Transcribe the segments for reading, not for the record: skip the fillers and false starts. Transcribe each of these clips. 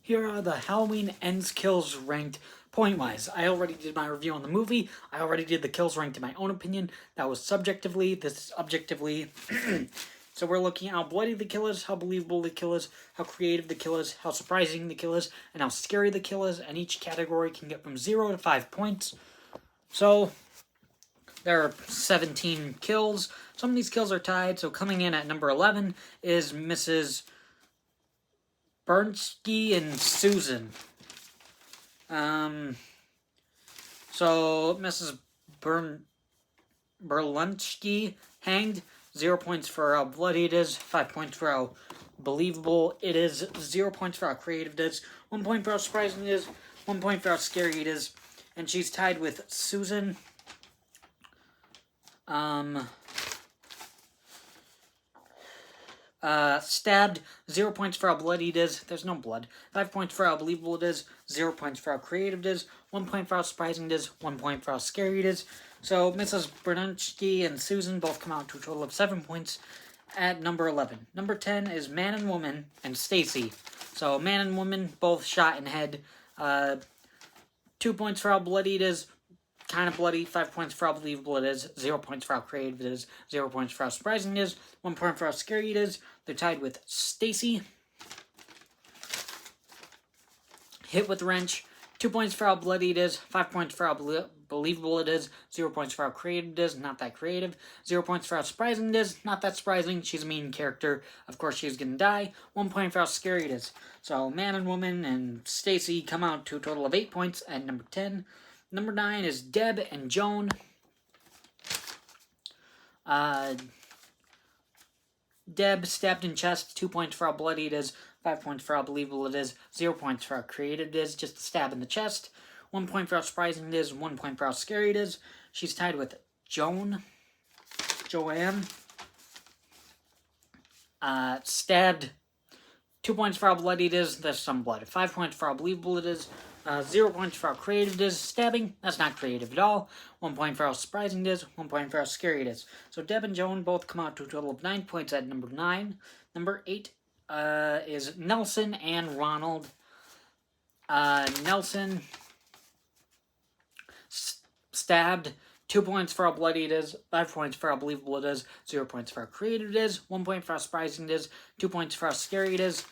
Here are the Halloween Ends kills ranked point-wise. I already did my review on the movie. I already did the kills ranked in my own opinion. That was subjectively. This is objectively. So we're looking at how bloody the kill is, how believable the kill is, how creative the kill is, how surprising the kill is, and how scary the kill is, and each category can get from 0 to 5 points. So there are 17 kills. Some of these kills are tied, so coming in at number 11 is Mrs. Bernsky and Susan. So Mrs. Berlunsky hanged. 0 points for how bloody it is, 5 points for how believable it is, 0 points for how creative it is, 1 point for how surprising it is, 1 point for how scary it is, and she's tied with Susan. Stabbed, 0 points for how bloody it is. There's no blood. 5 points for how believable it is. 0 points for how creative it is. 1 point for how surprising it is. 1 point for how scary it is. So Mrs. Bernunsky and Susan both come out to a total of 7 points at number 11. Number 10 is Man and Woman and Stacy. So Man and Woman both shot in head. 2 points for how bloody it is. Kind of bloody. 5 points for how believable it is. 0 points for how creative it is. 0 points for how surprising it is. 1 point for how scary it is. They're tied with Stacy. Hit with wrench. 2 points for how bloody it is. 5 points for how believable it is. 0 points for how creative it is. Not that creative. 0 points for how surprising it is. Not that surprising. She's a mean character. Of course she's gonna die. 1 point for how scary it is. So Man and Woman and Stacy come out to a total of 8 points at number 10. Number 9 is Deb and Joan. Deb stabbed in chest, 2 points for how bloody it is, 5 points for how believable it is, 0 points for how creative it is, just a stab in the chest, 1 point for how surprising it is, 1 point for how scary it is. She's tied with Joanne. Stabbed, 2 points for how bloody it is, there's some blood, 5 points for how believable it is, 0 points for how creative it is. Stabbing, that's not creative at all. 1 point for how surprising it is. 1 point for how scary it is. So Deb and Joan both come out to a total of 9 points at number 9. Number 8 is Nelson and Ronald. Nelson stabbed. 2 points for how bloody it is. 5 points for how believable it is. 0 points for how creative it is. 1 point for how surprising it is. 2 points for how scary it is.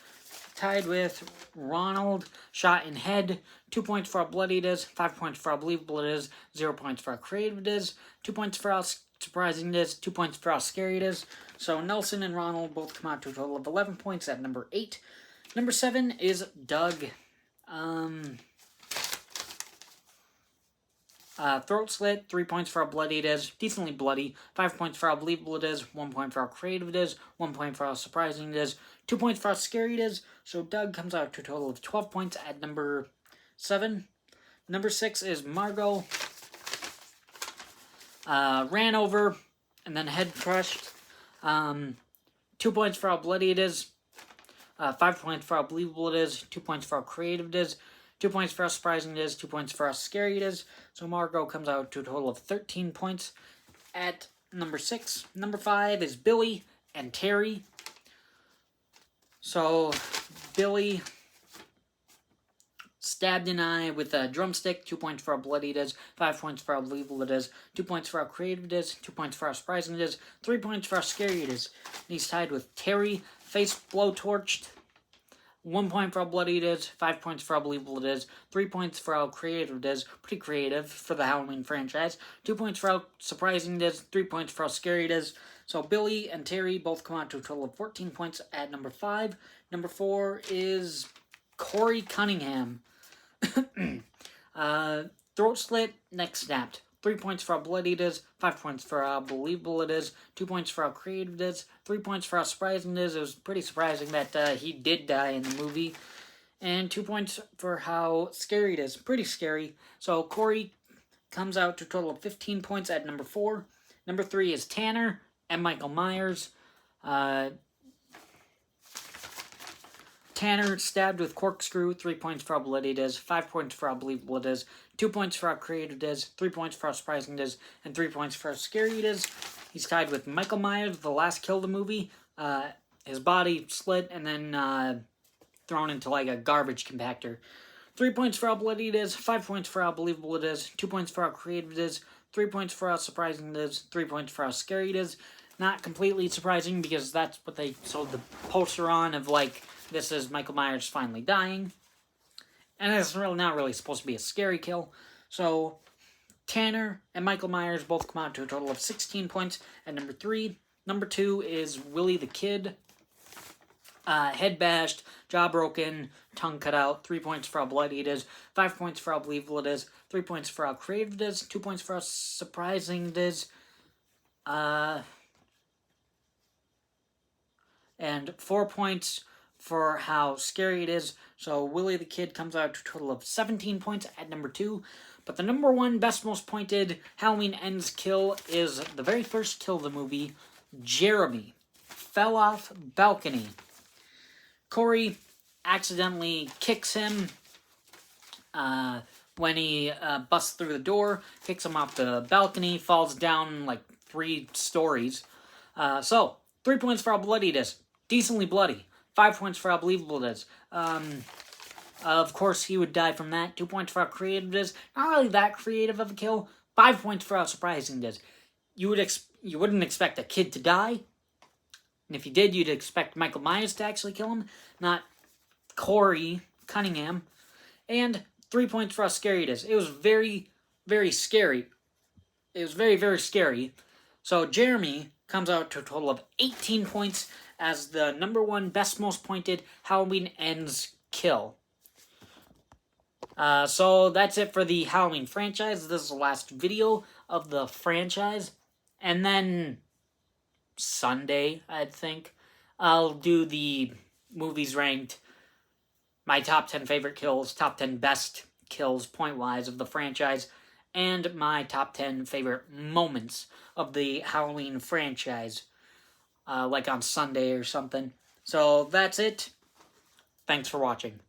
Tied with Ronald, shot in head, 2 points for how bloody it is, 5 points for how believable it is, 0 points for how creative it is, 2 points for how surprising it is, 2 points for how scary it is. So Nelson and Ronald both come out to a total of 11 points at number 8. Number 7 is Doug. Throat slit, 3 points for how bloody it is, decently bloody, 5 points for how believable it is, 1 point for how creative it is, 1 point for how surprising it is, 2 points for how scary it is. So Doug comes out to a total of 12 points at number 7. Number 6 is Margot. Ran over and then head crushed. 2 points for how bloody it is, 5 points for how believable it is, 2 points for how creative it is, 2 points for how surprising it is, 2 points for how scary it is. So Margot comes out to a total of 13 points at number 6. Number 5 is Billy and Terry. So Billy stabbed an eye with a drumstick, 2 points for how bloody it is, 5 points for how believable it is, 2 points for how creative it is, 2 points for how surprising it is, 3 points for how scary it is. And he's tied with Terry, face blowtorched, 1 point for how bloody it is, 5 points for how believable it is, 3 points for how creative it is, pretty creative for the Halloween franchise, 2 points for how surprising it is, 3 points for how scary it is. So Billy and Terry both come out to a total of 14 points at number 5. Number 4 is Corey Cunningham. Throat slit, neck snapped. 3 points for how bloody it is, 5 points for how believable it is, 2 points for how creative it is, 3 points for how surprising it is. It was pretty surprising that he did die in the movie. And 2 points for how scary it is. Pretty scary. So Corey comes out to a total of 15 points at number 4. Number 3 is Tanner and Michael Myers. Tanner stabbed with corkscrew, 3 points for how bloody it is, 5 points for how believable it is, 2 points for how creative it is, 3 points for how surprising it is, and 3 points for how scary it is. He's tied with Michael Myers, the last kill of the movie. His body split, and then thrown into like a garbage compactor. 3 points for how bloody it is, 5 points for how believable it is, 2 points for how creative it is, 3 points for how surprising it is, 3 points for how scary it is. Not completely surprising because that's what they sold the poster on of, like, this is Michael Myers finally dying. And it's really not really supposed to be a scary kill. So Tanner and Michael Myers both come out to a total of 16 points at number 3. Number 2 is Willie the Kid. Head bashed, jaw broken, tongue cut out, 3 points for how bloody it is, 5 points for how believable it is, 3 points for how creative it is, 2 points for how surprising it is, and 4 points for how scary it is. So Willie the Kid comes out to a total of 17 points at number 2. But the number 1 best most pointed Halloween Ends kill is the very first kill of the movie. Jeremy fell off balcony. Corey accidentally kicks him when he busts through the door, kicks him off the balcony, falls down like 3 stories. So, 3 points for how bloody it is. Decently bloody. 5 points for how believable it is. Of course, he would die from that. 2 points for how creative it is. Not really that creative of a kill. 5 points for how surprising it is. You wouldn't expect a kid to die. And if you did, you'd expect Michael Myers to actually kill him, not Corey Cunningham. And 3 points for how scary it is. It was very, very scary. It was very, very scary. So Jeremy comes out to a total of 18 points as the number 1 best most pointed Halloween Ends kill. So that's it for the Halloween franchise. This is the last video of the franchise. And then Sunday, I think, I'll do the movies ranked, my top 10 favorite kills, top 10 best kills point-wise of the franchise, and my top 10 favorite moments of the Halloween franchise, like on Sunday or something. So that's it. Thanks for watching.